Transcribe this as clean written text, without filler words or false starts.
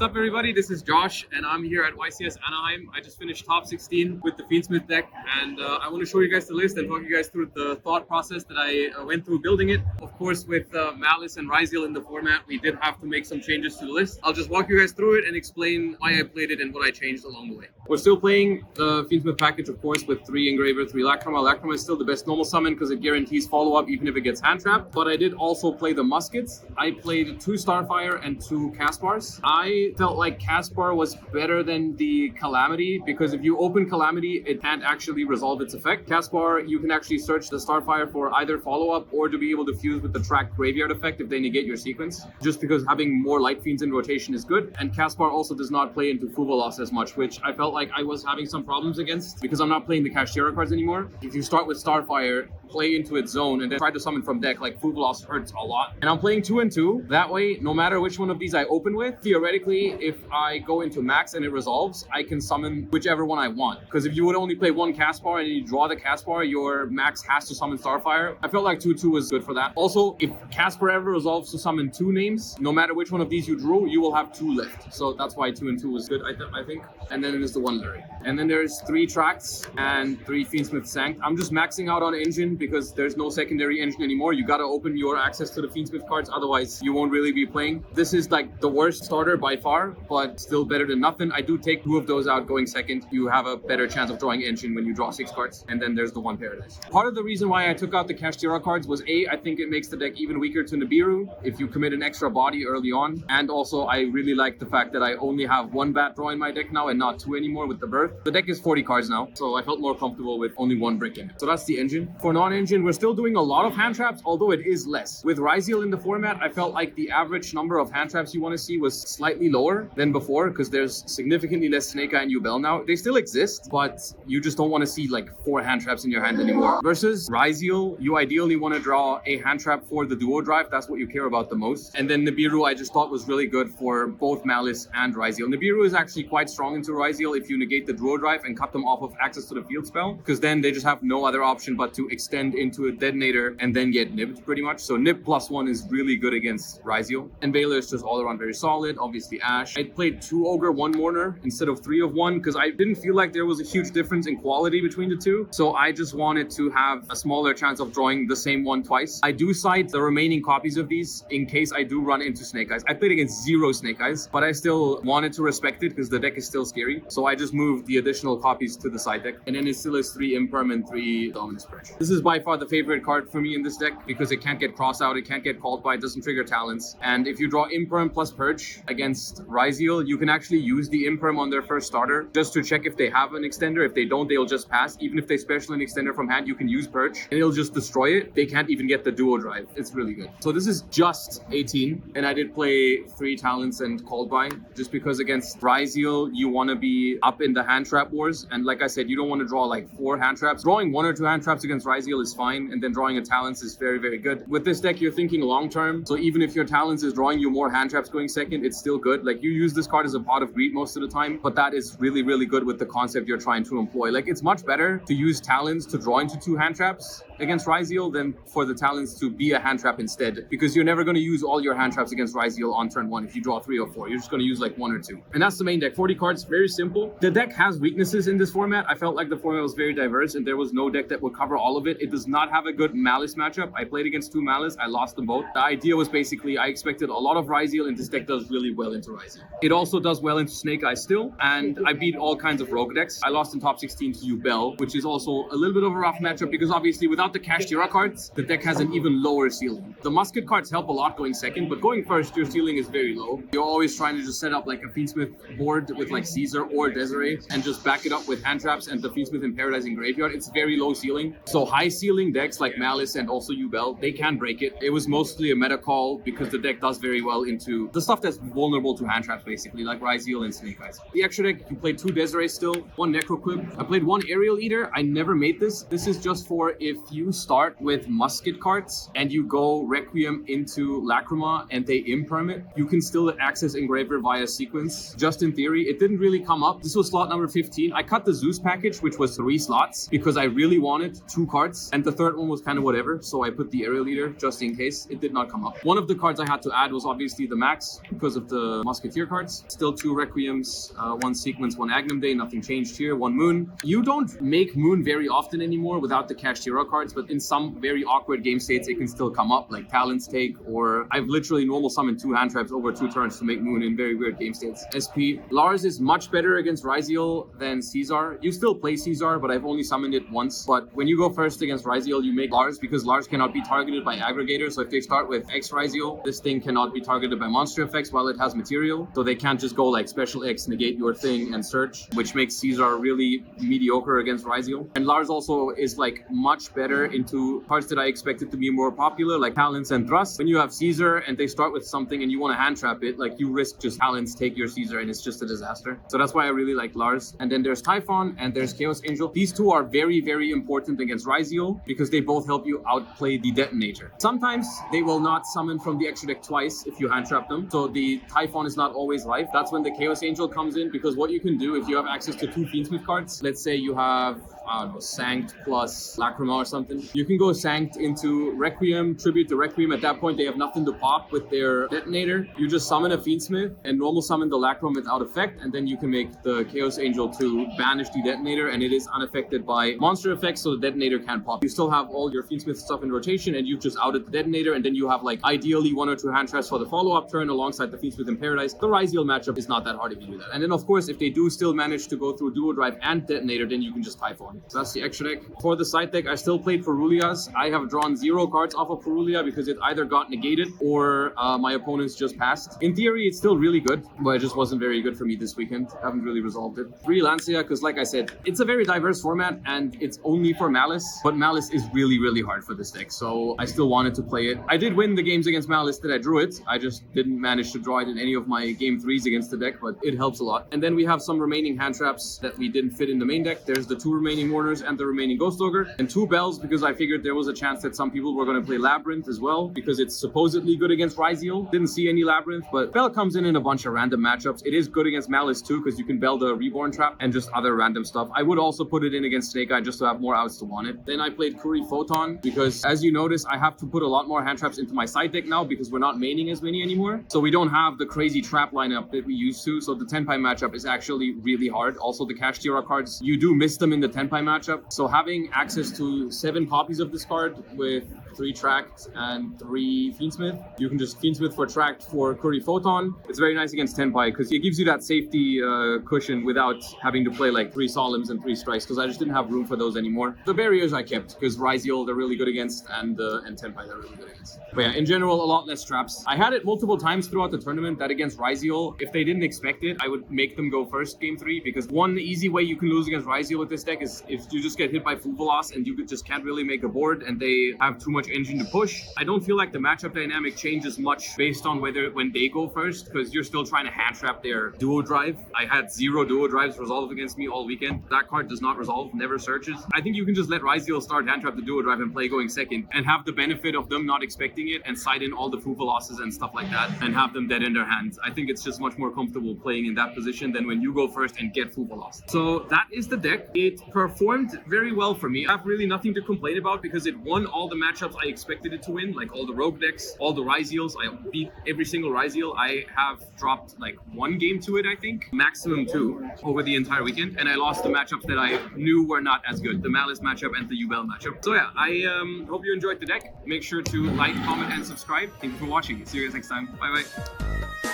up, everybody? This is Josh, and I'm here at YCS Anaheim. I just finished top 16 with the Fiendschmidt deck, and I want to show you guys the list and talk you guys through the thought process that I went through building it. Of course, with Malice and Ryziel in the format, we did have to make some changes to the list. I'll just walk you guys through it and explain why I played it and what I changed along the way. We're still playing the Fiendschmidt package, of course, with 3 Engraver, 3 Lacrima. Lacrima is still the best normal summon because it guarantees follow-up even if it gets hand trapped. But I did also play the Muskets. I played 2 Starfire and 2 Caspars. I felt like Caspar was better than the Calamity because if you open Calamity, it can't actually resolve its effect. Caspar, you can actually search the Starfire for either follow-up or to be able to fuse with the track graveyard effect if they negate your sequence, just because having more Light Fiends in rotation is good. And Caspar also does not play into Fuvalos as much, which I felt like I was having some problems against because I'm not playing the Kashtira cards anymore. If you start with Starfire, play into its zone, and then try to summon from deck, like Fuvalos hurts a lot. And I'm playing 2 and 2. That way, no matter which one of these I open with, theoretically, if I go into max and it resolves, I can summon whichever one I want. Because if you would only play 1 Caspar and you draw the Caspar, your max has to summon Starfire. I felt like 2-2 was good for that. Also, if Caspar ever resolves to summon 2 names, no matter which one of these you drew, you will have 2 left. So that's why 2 and 2 was good, I think. And then there's the 1 Larry. And then there's 3 Tracts and 3 Fiendschmidt Sanct. I'm just maxing out on engine because there's no secondary engine anymore. You gotta open your access to the Fiendschmidt cards, otherwise you won't really be playing. This is like the worst starter by far, but still better than nothing. I do take 2 of those out going second. You have a better chance of drawing engine when you draw 6 cards. And then there's the 1 Paradise. Part of the reason why I took out the Kashtira cards was I think it makes the deck even weaker to Nibiru if you commit an extra body early on. And also I really like the fact that I only have 1 bat draw in my deck now and not 2 anymore with the Birth. The deck is 40 cards now, so I felt more comfortable with only 1 brick in it. So that's the engine. For non-engine, we're still doing a lot of hand traps, although it is less. With Ryziel in the format, I felt like the average number of hand traps you want to see was slightly lower than before because there's significantly less Snake Eye and Yubel now. They still exist, but you just don't want to see like 4 hand traps in your hand anymore. Versus Ryziel, you ideally want to draw a hand trap for the duo drive. That's what you care about the most. And then Nibiru, I just thought was really good for both Malice and Ryziel. Nibiru is actually quite strong into Ryziel if you negate the duo drive and cut them off of access to the field spell, because then they just have no other option but to extend into a detonator and then get nibbed pretty much. So nib +1 is really good against Ryziel. And Veiler is just all around very solid. Obviously Ash. I played 2 Ogre, 1 Mourner instead of 3 of 1 because I didn't feel like there was a huge difference in quality between the 2. So I just wanted to have a smaller chance of drawing the same one twice. I do cite the remaining copies of these in case I do run into Snake Eyes. I played against 0 Snake Eyes, but I still wanted to respect it because the deck is still scary. So I just moved the additional copies to the side deck. And then it still is 3 Imperm and 3 Dominance Purge. This is by far the favorite card for me in this deck because it can't get cross out, it can't get called by, it doesn't trigger talents. And if you draw Imperm plus Purge against Ryziel, you can actually use the Imperm on their first starter just to check if they have an extender. If they don't, they'll just pass. Even if they special an extender from hand, you can use Purge and it'll just destroy it. They can't even get the duo drive. It's really good. So this is just 18 and I did play 3 talents and called by just because against Ryziel, you want to be up in the hand trap wars. And like I said, you don't want to draw like 4 hand traps. Drawing 1 or 2 hand traps against Ryziel is fine, and then drawing a talents is very, very good. With this deck, you're thinking long term, so even if your talents is drawing you more hand traps going second, it's still good. Like you use this card as a pot of greed most of the time, but that is really, really good with the concept you're trying to employ. Like it's much better to use talents to draw into 2 hand traps against Ryziel than for the talents to be a hand trap instead, because you're never going to use all your hand traps against Ryziel on turn 1 if you draw 3 or 4. You're just going to use like 1 or 2. And that's the main deck. 40 cards, very simple. The deck has weaknesses in this format. I felt like the format was very diverse and there was no deck that would cover all of it. It does not have a good Malice matchup. I played against 2 Malice. I lost them both. The idea was basically I expected a lot of Ryziel and this deck does really well into Ryziel. It also does well into Snake Eye still, and I beat all kinds of rogue decks. I lost in top 16 to Yubel, which is also a little bit of a rough matchup because obviously without the Kashtira cards, the deck has an even lower ceiling. The Musket cards help a lot going second, but going first, your ceiling is very low. You're always trying to just set up like a Fiendschmidt board with like Caesar or Desiree and just back it up with hand traps and the Fiendschmidt in Paradise in Graveyard. It's very low ceiling. So high ceiling decks like Malice and also Yubel, they can break it. It was mostly a meta call because the deck does very well into the stuff that's vulnerable to hand traps basically, like Ryziel and Snake Eyes. The extra deck, you played 2 Desiree still, 1 Necroquip. I played 1 Aerial Eater. I never made this. This is just for if you start with musket cards and you go Requiem into Lacrima and they imperm it, you can still access Engraver via sequence. Just in theory, it didn't really come up. This was slot number 15. I cut the Zeus package, which was 3 slots, because I really wanted 2 cards, and the third one was kind of whatever, so I put the Aerial Leader just in case. It did not come up. One of the cards I had to add was obviously the Max, because of the Musketeer cards. Still 2 Requiems, 1 Sequence, 1 Agnum Day, nothing changed here, 1 Moon. You don't make Moon very often anymore without the Kashtira cards, but in some very awkward game states, it can still come up, like Talon's Take, or I've literally normal summoned 2 hand traps over 2 turns to make Moon in very weird game states. SP. Lars is much better against Ryziel than Caesar. You still play Caesar, but I've only summoned it once. But when you go first against Ryziel, you make Lars, because Lars cannot be targeted by Aggregator. So if they start with X Ryziel, this thing cannot be targeted by monster effects while it has material. So they can't just go like Special X, negate your thing, and search, which makes Caesar really mediocre against Ryziel. And Lars also is like much better into cards that I expected to be more popular, like Talents and Thrust. When you have Caesar and they start with something and you want to hand trap it, like you risk just Talents, take your Caesar, and it's just a disaster. So that's why I really like Lars. And then there's Typhon and there's Chaos Angel. These 2 are very, very important against Ryziel because they both help you outplay the Detonator. Sometimes they will not summon from the extra deck twice if you hand trap them. So the Typhon is not always life. That's when the Chaos Angel comes in, because what you can do if you have access to 2 Fiendschmidt cards, let's say you have, I don't know, Sanct plus Lacrima or something. You can go Sanct into Requiem, tribute to Requiem. At that point, they have nothing to pop with their Detonator. You just summon a Fiendschmidt and normal summon the Lacrima without effect, and then you can make the Chaos Angel to banish the Detonator, and it is unaffected by monster effects, so the Detonator can't pop. You still have all your Fiendsmith stuff in rotation, and you've just outed the Detonator, and then you have like ideally 1 or 2 hand traps for the follow-up turn alongside the Fiendsmith in Paradise. The Ryziel matchup is not that hard if you do that. And then of course, if they do still manage to go through Duo Drive and Detonator, then you can just Typhon. So that's the extra deck. For the side deck, I still played Perulias. I have drawn 0 cards off of Perulia because it either got negated or my opponents just passed. In theory, it's still really good, but it just wasn't very good for me this weekend. I haven't really resolved it. 3 Lancia, because like I said, it's a very diverse format and it's only for Malice, but Malice is really, really hard for this deck, so I still wanted to play it. I did win the games against Malice that I drew it. I just didn't manage to draw it in any of my game 3s against the deck, but it helps a lot. And then we have some remaining hand traps that we didn't fit in the main deck. There's the 2 remaining Warners and the remaining Ghost Ogre, and 2 Bells, because I figured there was a chance that some people were going to play Labyrinth as well, because it's supposedly good against Ryziel. Didn't see any Labyrinth, but Bell comes in a bunch of random matchups. It is good against Malice too, because you can Bell the Reborn Trap and just other random stuff. I would also put it in against Snake Eye just to have more outs to want it. Then I played Kuri Photon, because as you notice, I have to put a lot more hand traps into my side deck now because we're not maining as many anymore. So we don't have the crazy trap lineup that we used to. So the Tenpai matchup is actually really hard. Also the Kashtira cards, you do miss them in the Tenpai matchup. So having access to 7 copies of this card with 3 Tracked and 3 Fiendsmith, you can just Fiendsmith for Tracked for Kuri Photon. It's very nice against Tenpai because it gives you that safety cushion without having to play like 3 Solemns and 3 Strikes, because I just didn't have room for those anymore. The barriers I kept because Ryziel they're really good against, and Tenpai they're really good against. But yeah, in general, a lot less traps. I had it multiple times throughout the tournament that against Ryziel, if they didn't expect it, I would make them go first game 3, because one easy way you can lose against Ryziel with this deck is if you just get hit by Fuvalos and you just can't really make a board and they have too much engine to push. I don't feel like the matchup dynamic changes much based on when they go first, because you're still trying to hand trap their Duo Drive. I had 0 Duo Drives resolve against me all weekend. That card does not resolve, never searches. I think you can just let Ryziel start hand trap the Duo Drive and play going second and have the benefit of them not expecting it and side in all the Fuvalosses and stuff like that and have them dead in their hands. I think it's just much more comfortable playing in that position than when you go first and get Fuvalos. So that is the deck. It performed very well for me. I have really nothing to complain about because it won all the matchups I expected it to win, like all the rogue decks, all the Ryziels. I beat every single Ryziel. I have dropped like 1 game to it, I think, maximum 2 over the entire weekend, and I lost the matchups that I knew were not as good, the Malice matchup and the Ubel matchup. So yeah, I hope you enjoyed the deck. Make sure to like, comment, and subscribe. Thank you for watching. See you guys next time. Bye bye.